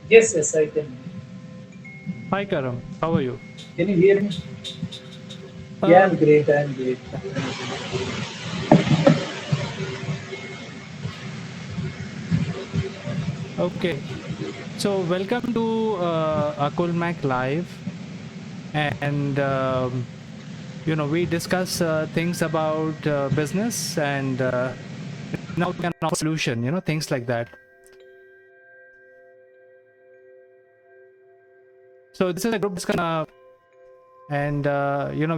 Yes, yes, I can. Hi Karam, how are you? Can you hear me? Yeah, Uh, I'm great. I'm great. okay, so welcome to Akulmach Live, and we discuss things about business, and now we can offer solution, things like that. So this is a group discussion, and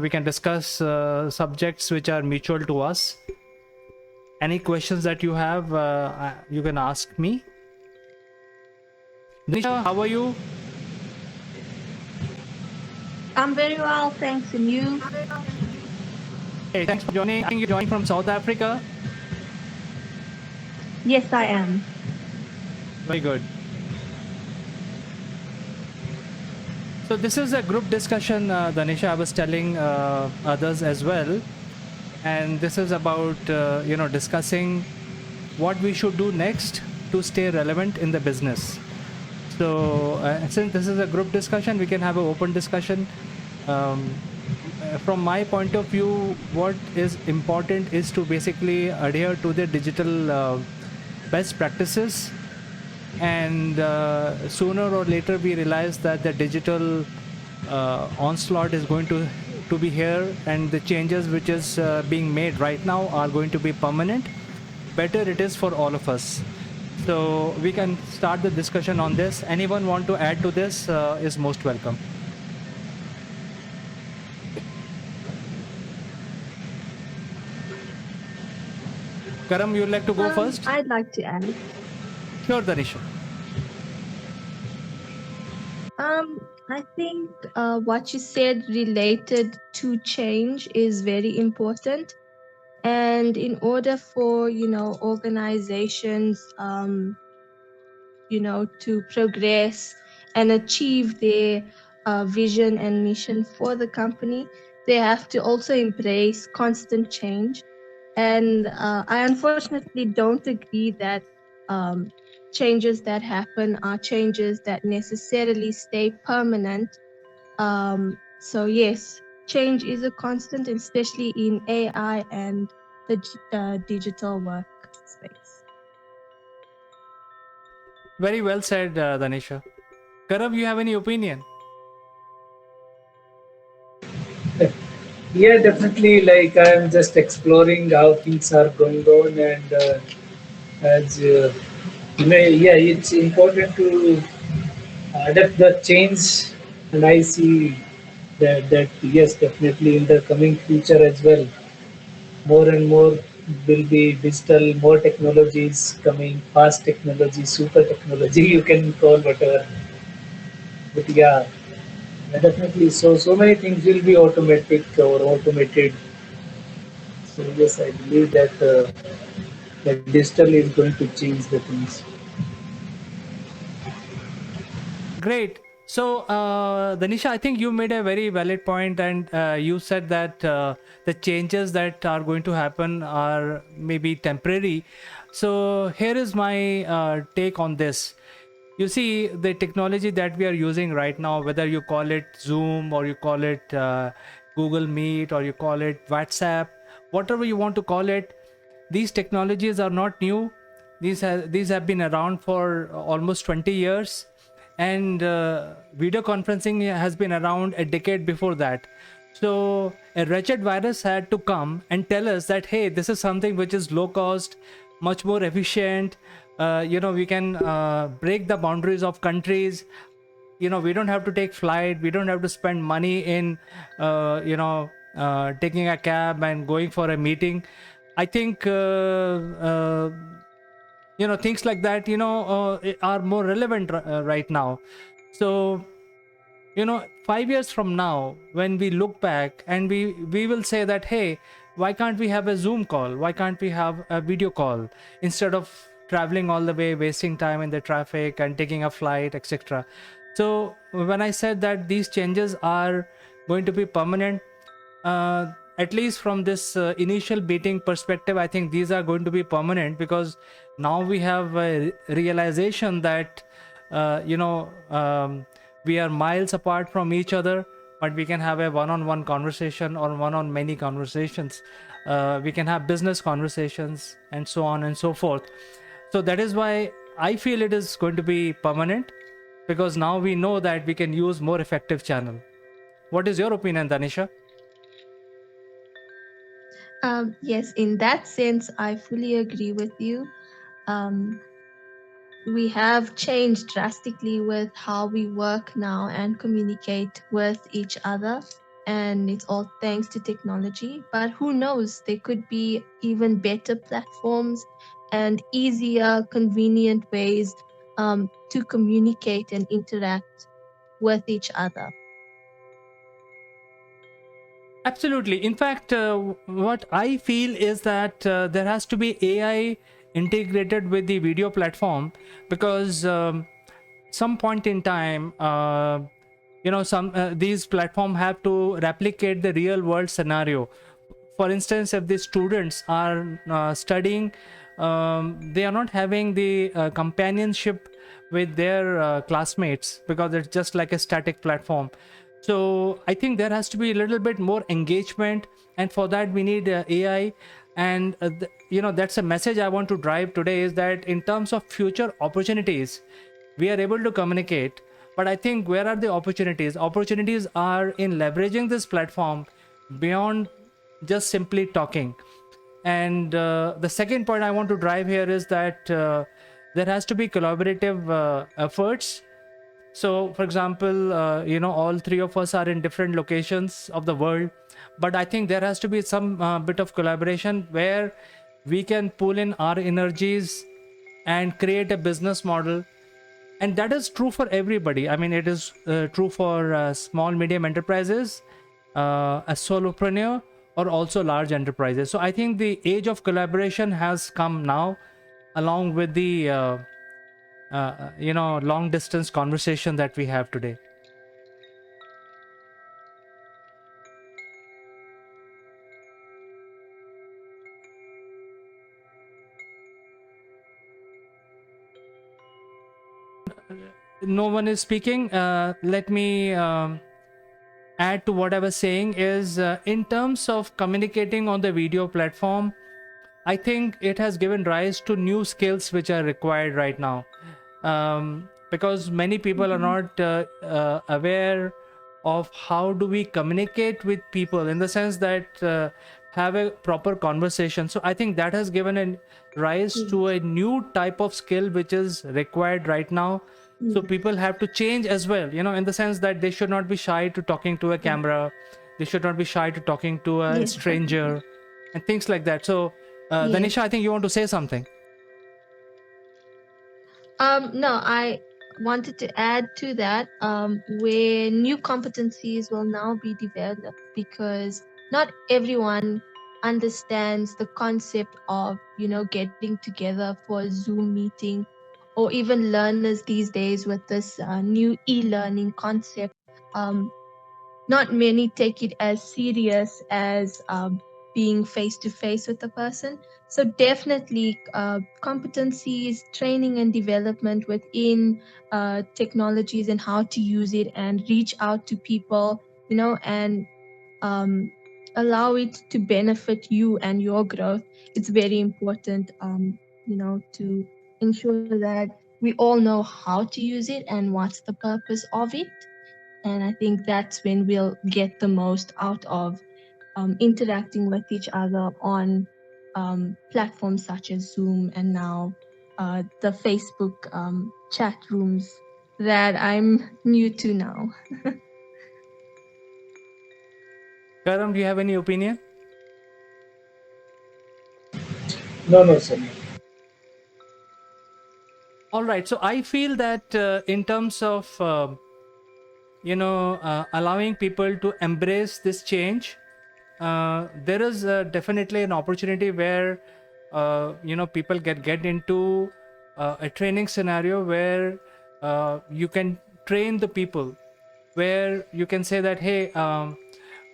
we can discuss subjects which are mutual to us. Any questions that you have, you can ask me. Nisha, how are you? I'm very well, thanks. And you? Hey, thanks for joining. I think you're joining from South Africa. Yes, I am. Very good. So this is a group discussion, Danisha. I was telling others as well, and this is about discussing what we should do next to stay relevant in the business. So since this is a group discussion, we can have an open discussion. From my point of view, what is important is to basically adhere to the digital best practices, and sooner or later we realize that the digital onslaught is going to be here, and the changes which is being made right now are going to be permanent. Better it is for all of us. So we can start the discussion on this. Anyone want to add to this is most welcome. Karam, you'd like to go first? I'd like to add. Sure, Danisha. I think what you said related to change is very important. And in order for, organizations, to progress and achieve their vision and mission for the company, they have to also embrace constant change. And I unfortunately don't agree that um, changes that happen are changes that necessarily stay permanent. So, yes, change is a constant, especially in AI and the digital workspace. Very well said, Danisha. Karam, you have any opinion? Yeah, definitely. Like I'm just exploring how things are going on, and as yeah, it's important to adapt the change. And I see that yes, definitely in the coming future as well, more and more will be digital. More technologies coming, fast technology, super technology. You can call whatever, but yeah, definitely. So many things will be automatic or automated. So yes, I believe that digital is going to change the things. Great. So, Danisha, I think you made a very valid point, and you said that the changes that are going to happen are maybe temporary. So, here is my take on this. You see, the technology that we are using right now, whether you call it Zoom or you call it Google Meet or you call it WhatsApp, whatever you want to call it, these technologies are not new. These have been around for almost 20 years, and video conferencing has been around a decade before that. So a wretched virus had to come and tell us that, hey, this is something which is low cost, much more efficient. We can break the boundaries of countries. We don't have to take flight, we don't have to spend money in taking a cab and going for a meeting. I think things like that are more relevant right now. So 5 years from now, when we look back and we will say that, hey, why can't we have a Zoom call, why can't we have a video call instead of traveling all the way, wasting time in the traffic and taking a flight, etc. So when I said that these changes are going to be permanent, at least from this initial beating perspective, I think these are going to be permanent, because now we have a realization that we are miles apart from each other, but we can have a one-on-one conversation or one-on-many conversations. We can have business conversations and so on and so forth. So that is why I feel it is going to be permanent, because now we know that we can use more effective channel. What is your opinion, Danisha? Yes, in that sense, I fully agree with you. Um, we have changed drastically with how we work now and communicate with each other. And it's all thanks to technology. But who knows? There could be even better platforms and easier, convenient ways to communicate and interact with each other. Absolutely. In fact, what I feel is that there has to be AI integrated with the video platform, because some point in time, some these platform have to replicate the real world scenario. For instance, if the students are studying, they are not having the companionship with their classmates, because it's just like a static platform. So I think there has to be a little bit more engagement, and for that we need AI. And that's a message I want to drive today, is that in terms of future opportunities, we are able to communicate. But I think, where are the opportunities are in leveraging this platform beyond just simply talking. And the second point I want to drive here is that there has to be collaborative efforts. So for example, all three of us are in different locations of the world, but I think there has to be some bit of collaboration where we can pull in our energies and create a business model. And that is true for everybody. I mean, it is true for small medium enterprises, a solopreneur, or also large enterprises. So I think the age of collaboration has come now, along with the long distance conversation that we have today. No one is speaking. Let me add to what I was saying, is in terms of communicating on the video platform, I think it has given rise to new skills which are required right now, because many people are not aware of how do we communicate with people, in the sense that have a proper conversation. So I think that has given a rise to a new type of skill which is required right now. So people have to change as well, in the sense that they should not be shy to talking to a camera, they should not be shy to talking to a Yes. stranger, and things like that. So Yes. Danisha, I think you want to say something. No, I wanted to add to that, where new competencies will now be developed, because not everyone understands the concept of, getting together for a Zoom meeting, or even learners these days with this new e-learning concept. Um, Not many take it as serious as being face to face with the person. So definitely, competencies, training, and development within technologies and how to use it and reach out to people, and um, allow it to benefit you and your growth. It's very important, to ensure that we all know how to use it and what's the purpose of it. And I think that's when we'll get the most out of interacting with each other on platforms such as Zoom, and now the Facebook chat rooms that I'm new to now. Karam, do you have any opinion? No, sir. All right. So I feel that in terms of allowing people to embrace this change, there is definitely an opportunity where people get into a training scenario where you can train the people, where you can say that, hey,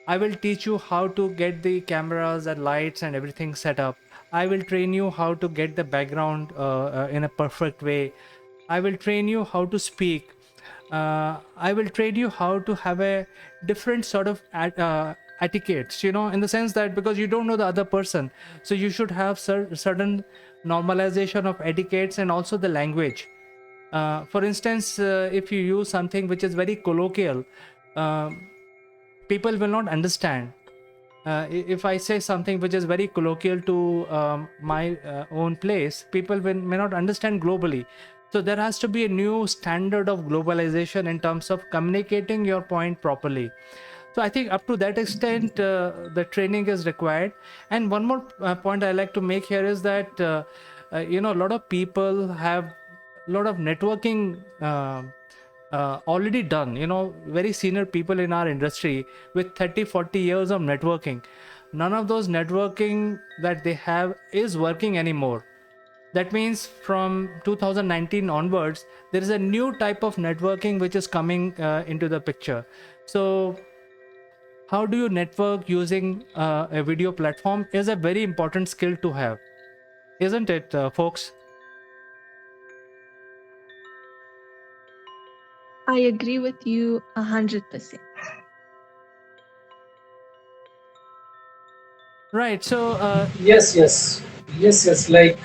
I will teach you how to get the cameras and lights and everything set up. I will train you how to get the background in a perfect way. I will train you how to speak. I will train you how to have a different sort of etiquettes, in the sense that because you don't know the other person, so you should have certain normalization of etiquettes and also the language. For instance, if you use something which is very colloquial, people will not understand. If I say something which is very colloquial to my own place, people may not understand globally. So there has to be a new standard of globalization in terms of communicating your point properly. So I think up to that extent, the training is required. And one more point I like to make here is that a lot of people have a lot of networking already done. Very senior people in our industry with 30-40 years of networking. None of those networking that they have is working anymore. That means from 2019 onwards, there is a new type of networking which is coming into the picture. So how do you network using a video platform is a very important skill to have, isn't it, folks? I agree with you 100%. Right. So Yes, yes, yes, yes. Like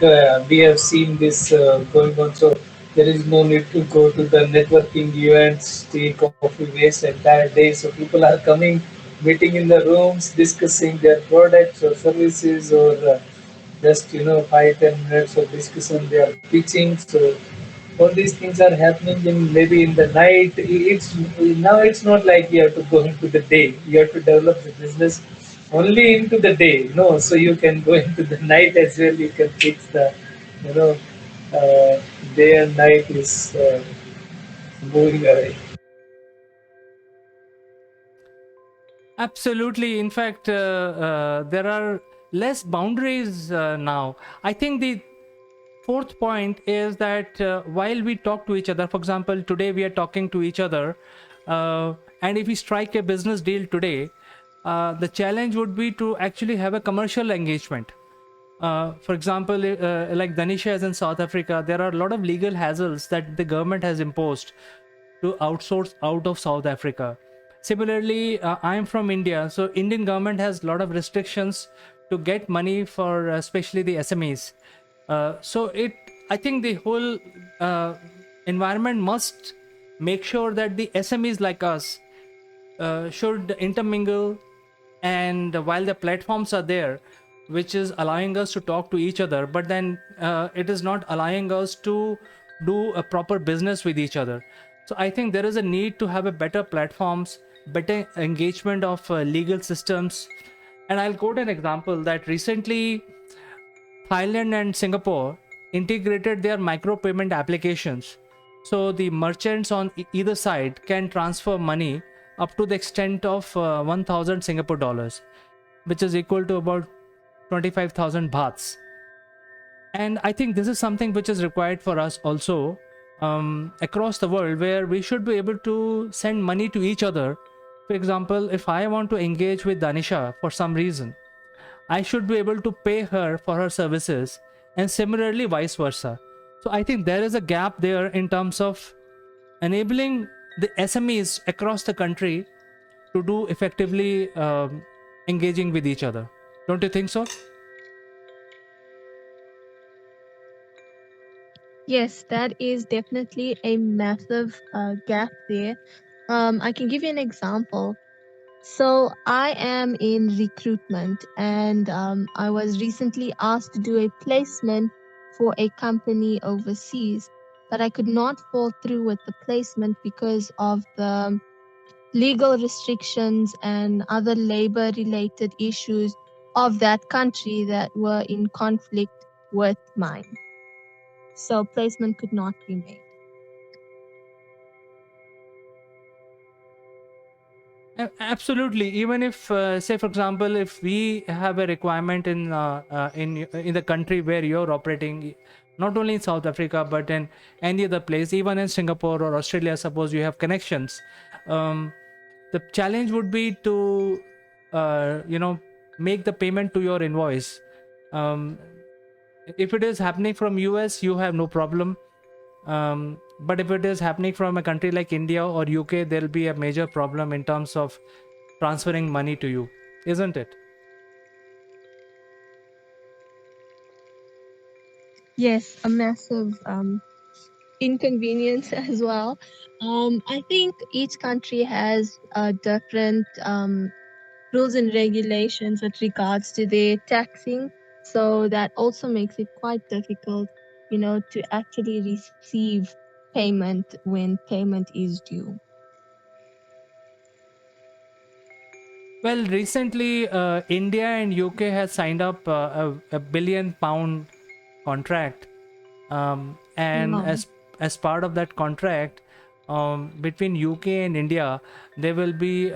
we have seen this going on, so there is no need to go to the networking events, tea, coffee, waste entire day. So people are coming, meeting in the rooms, discussing their products or services, or just 5-10 minutes of discussion. They are pitching. So all these things are happening in maybe in the night. It's now it's not like you have to go into the day. You have to develop the business only into the day. No, so you can go into the night as well. You can fix the you know uh, day and night is moving away. absolutely. In fact, there are less boundaries now. I think the fourth point is that while we talk to each other, for example, today we are talking to each other, and if we strike a business deal today, the challenge would be to actually have a commercial engagement. For example, like Danisha is in South Africa, there are a lot of legal hassles that the government has imposed to outsource out of South Africa. Similarly, I'm from India, so Indian government has a lot of restrictions to get money for especially the SMEs. I think the whole uh, environment must make sure that the SMEs like us should intermingle, and while the platforms are there which is allowing us to talk to each other, but then it is not allowing us to do a proper business with each other. So I think there is a need to have a better platforms, better engagement of legal systems. And I'll quote an example that recently Thailand and Singapore integrated their micropayment applications. So the merchants on either side can transfer money up to the extent of 1,000 Singapore dollars, which is equal to about 25,000 bahts. And I think this is something which is required for us also across the world, where we should be able to send money to each other. For example, if I want to engage with Danisha for some reason, I should be able to pay her for her services, and similarly, vice versa. So I think there is a gap there in terms of enabling the SMEs across the country to do effectively engaging with each other. Don't you think so? Yes, that is definitely a massive gap there. I can give you an example. So, I am in recruitment, and I was recently asked to do a placement for a company overseas, but I could not fall through with the placement because of the legal restrictions and other labor related issues of that country that were in conflict with mine. So, placement could not be made. Absolutely. Even if, say, for example, if we have a requirement in the country where you're operating, not only in South Africa but in any other place, even in Singapore or Australia, suppose you have connections, um, the challenge would be to, make the payment to your invoice. Um, if it is happening from US, you have no problem. But if it is happening from a country like India or UK, there'll be a major problem in terms of transferring money to you, isn't it? Yes, a massive inconvenience as well. I think each country has different rules and regulations with regards to their taxing. So that also makes it quite difficult, to actually receive payment when payment is due. Well, recently, India and UK has signed up a £1 billion contract, and Wow. as part of that contract, between UK and India, there will be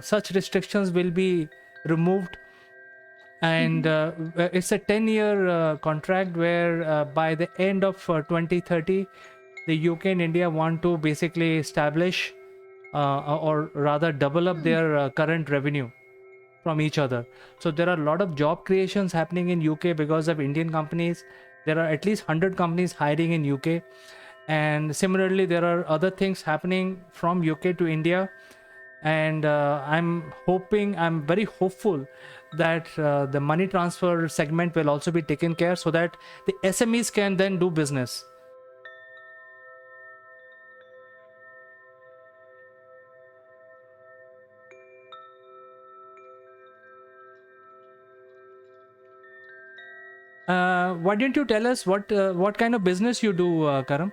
such restrictions will be removed, and Mhm. it's a 10-year contract where by the end of 2030, the UK and India want to basically establish, or rather double up Hmm. their current revenue from each other. So there are a lot of job creations happening in UK because of Indian companies. There are at least 100 companies hiring in UK, and similarly there are other things happening from UK to India. And I'm very hopeful that the money transfer segment will also be taken care, so that the SMEs can then do business. Why didn't you tell us what kind of business you do, Karam?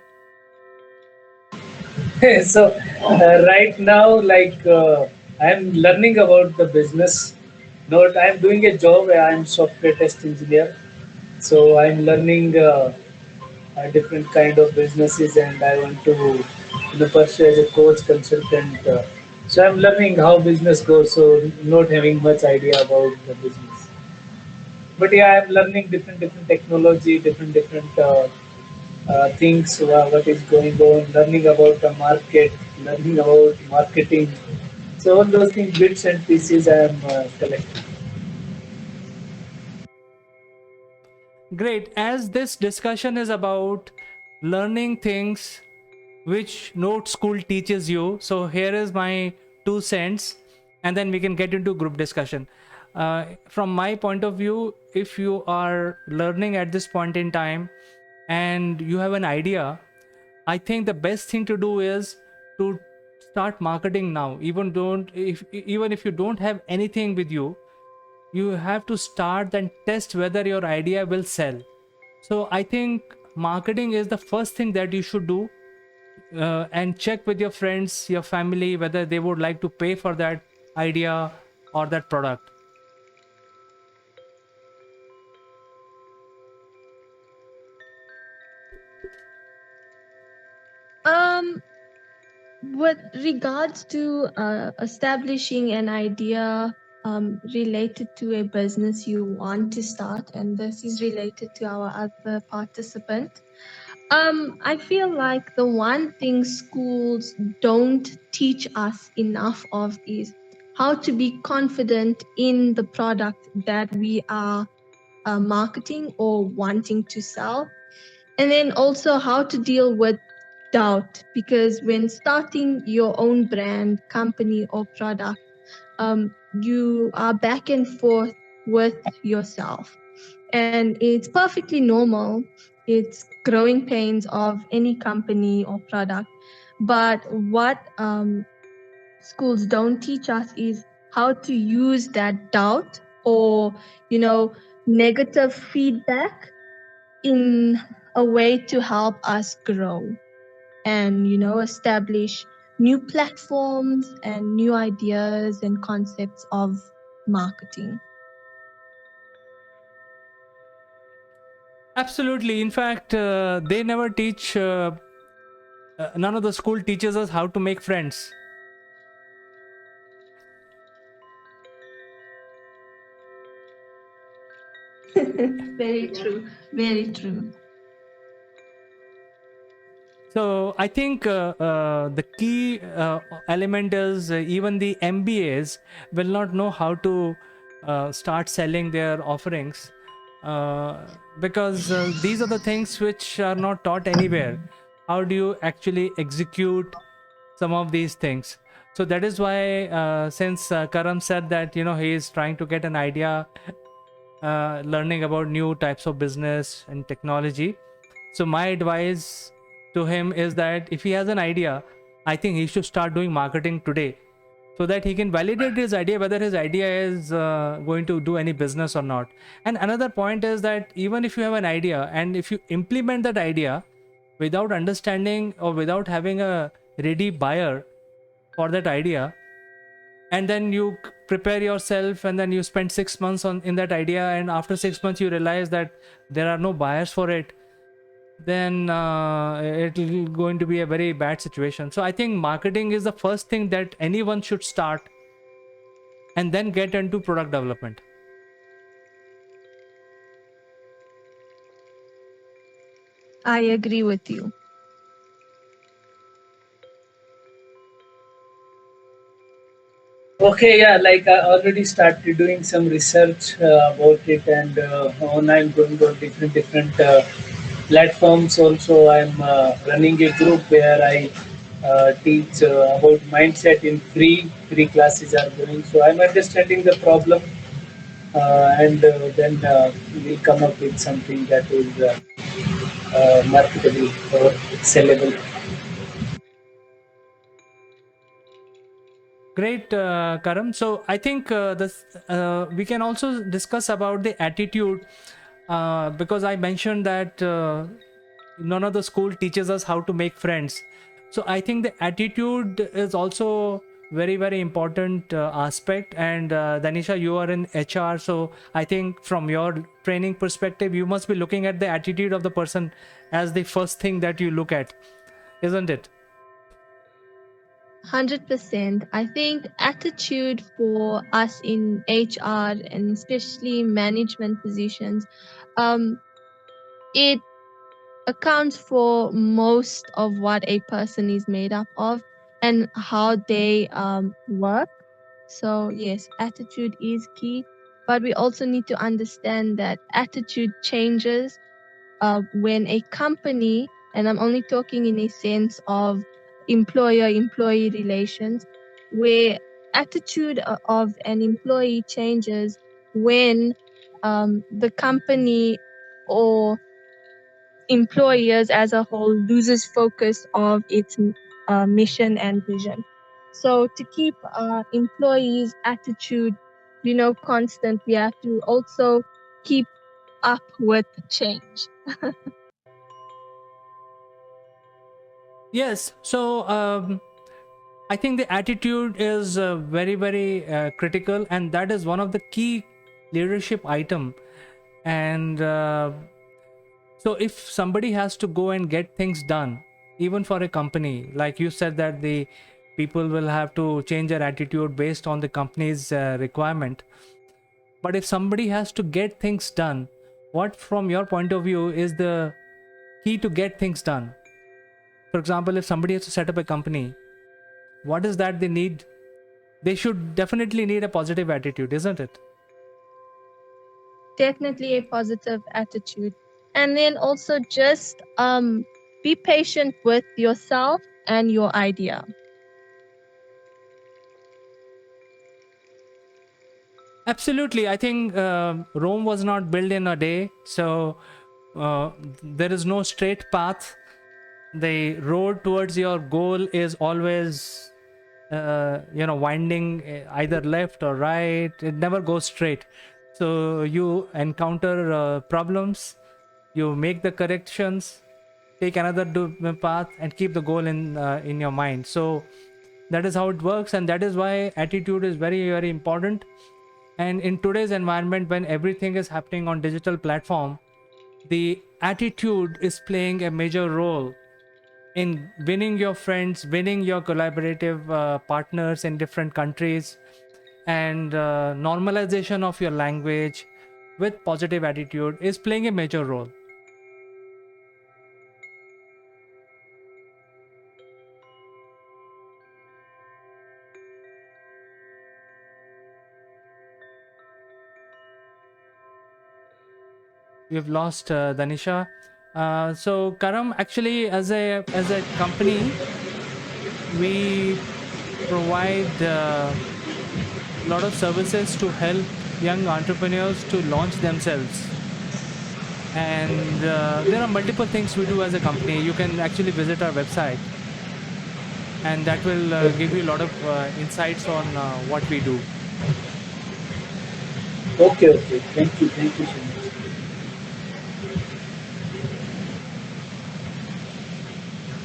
So right now, like I'm learning about the business. Not I'm doing a job. I'm software test engineer. So I'm learning different kind of businesses, and I want to pursue as a coach consultant. So I'm learning how business goes. So not having much idea about the business, but yeah, I'm learning different technology, different things. What is going on? Learning about the market, learning about marketing. So all those things, bits and pieces, I am collecting. Great. As this discussion is about learning things which no school teaches you, so here is my 2 cents, and then we can get into group discussion. From my point of view, if you are learning at this point in time and you have an idea, I think the best thing to do is to start marketing now. Even if you don't have anything with you, you have to start and test whether your idea will sell. So I think marketing is the first thing that you should do, and check with your friends, your family, whether they would like to pay for that idea or that product. Um, with regards to establishing an idea related to a business you want to start, and this is related to our other participant, I feel like the one thing schools don't teach us enough of is how to be confident in the product that we are marketing or wanting to sell. And then also how to deal with doubt, because when starting your own brand, company, or product, you are back and forth with yourself. And it's perfectly normal. It's growing pains of any company or product. But what schools don't teach us is how to use that doubt or, negative feedback in a way to help us grow and establish new platforms and new ideas and concepts of marketing. Absolutely. In fact, they never teach. None of the school teaches us how to make friends. Very true. Very true. So I think the key element is even the MBAs will not know how to start selling their offerings, because these are the things which are not taught anywhere. how do you actually execute some of these things. So that is why, since Karam said that he is trying to get an idea, learning about new types of business and technology. So my advice to him is that if he has an idea, I think he should start doing marketing today, so that he can validate his idea, whether his idea is going to do any business or not. And another point is that even if you have an idea and if you implement that idea without understanding or without having a ready buyer for that idea, and then you prepare yourself and then you spend 6 months on in that idea, and after 6 months you realize that there are no buyers for it, then it will going to be a very bad situation. So I think marketing is the first thing that anyone should start, and then get into product development. I agree with you. Okay, yeah, like I already started doing some research about it, and on I'm going on different platforms. Also, I'm running a group where I teach about mindset in free classes are going. So I'm understanding the problem, and then we'll come up with something that is marketable or sellable. Great, Karam. So I think this we can also discuss about the attitude, because I mentioned that none of the school teaches us how to make friends. So I think the attitude is also very important aspect. And Danisha, you are in HR, so I think from your training perspective, you must be looking at the attitude of the person as the first thing that you look at, isn't it? 100%. I think attitude for us in HR and especially management positions, um, it accounts for most of what a person is made up of and how they work. So, yes, attitude is key, but we also need to understand that attitude changes when a company, and I'm only talking in a sense of employer-employee relations, where attitude of an employee changes when the company or employers as a whole loses focus of its mission and vision. So to keep employees' attitude, constant, we have to also keep up with change. Yes. So I think the attitude is very critical, and that is one of the key leadership item. And so if somebody has to go and get things done, even for a company, like you said that the people will have to change their attitude based on the company's requirement. But if somebody has to get things done, what from your point of view is the key to get things done? For example, if somebody has to set up a company, what is that they need? They should definitely need a positive attitude, isn't it? Definitely a positive attitude. And then also just be patient with yourself and your idea. Absolutely. I think Rome was not built in a day. So there is no straight path. The road towards your goal is always, winding either left or right. It never goes straight. So you encounter problems, you make the corrections, take another path, and keep the goal in your mind. So that is how it works, and that is why attitude is very important. And in today's environment, when everything is happening on digital platform, the attitude is playing a major role in winning your friends, winning your collaborative partners in different countries, and normalization of your language with positive attitude is playing a major role. We've lost Danisha. So Karam, actually, as a company, we provide a lot of services to help young entrepreneurs to launch themselves. And there are multiple things we do as a company. You can actually visit our website, and that will give you a lot of insights on what we do. Okay, okay. Thank you so much.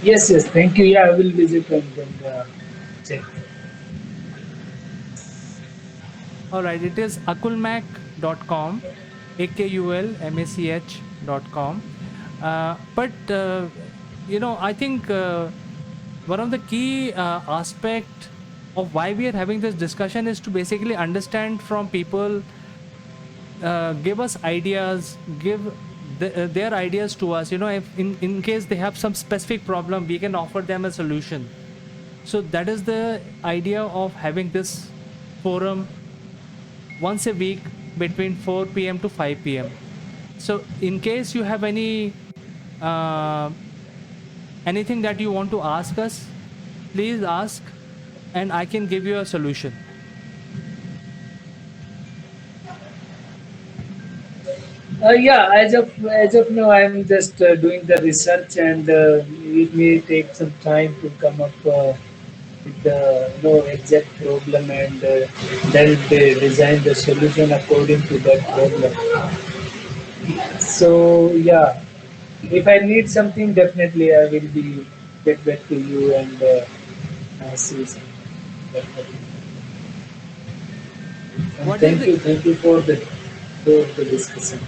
Yes, yes. Thank you. Yeah, I will visit and then check. All right, it is akulmach.com, akulmach.com. But I think one of the key aspect of why we are having this discussion is to basically understand from people, give us ideas, give their ideas to us. If in case they have some specific problem, we can offer them a solution. So that is the idea of having this forum once a week between 4 p.m. to 5 p.m. So in case you have uh, anything that you want to ask us, please ask, and I can give you a solution. Yeah, as of now, I am just doing the research, and it may take some time to come up with the exact problem, and then they design the solution according to that problem. So yeah, if I need something, definitely I will be get back to you and see something. Definitely. And What is the thank you for the discussion.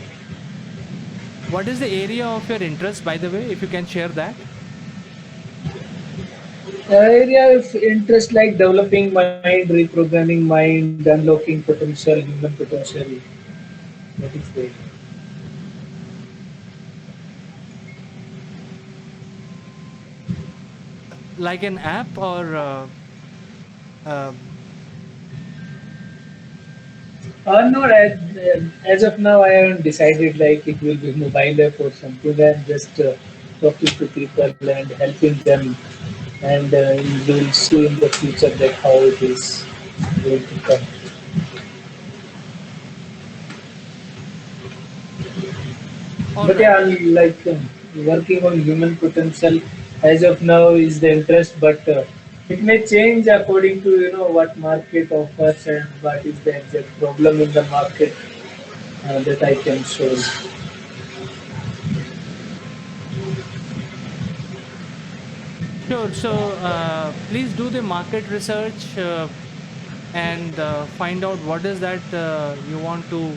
what is the area of your interest, by the way, if you can share that? Area of interest like developing mind, reprogramming mind, unlocking potential, human potential. That is the Like an app or um, no, as of now, I haven't decided like it will be mobile app or something. I'm just talking to people and helping them, and we'll see in the future that how it is going to come. all But right. yeah, I'm like working on human potential as of now is the interest, but it may change according to what market offers and what is the exact problem in the market that I can solve. Sure. So please do the market research, and find out what is that you want to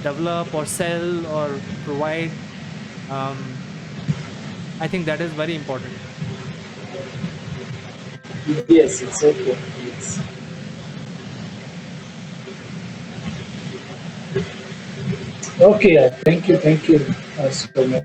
develop or sell or provide. um, I think that is very important. Yes, it's okay. Yes. Okay, thank you so much.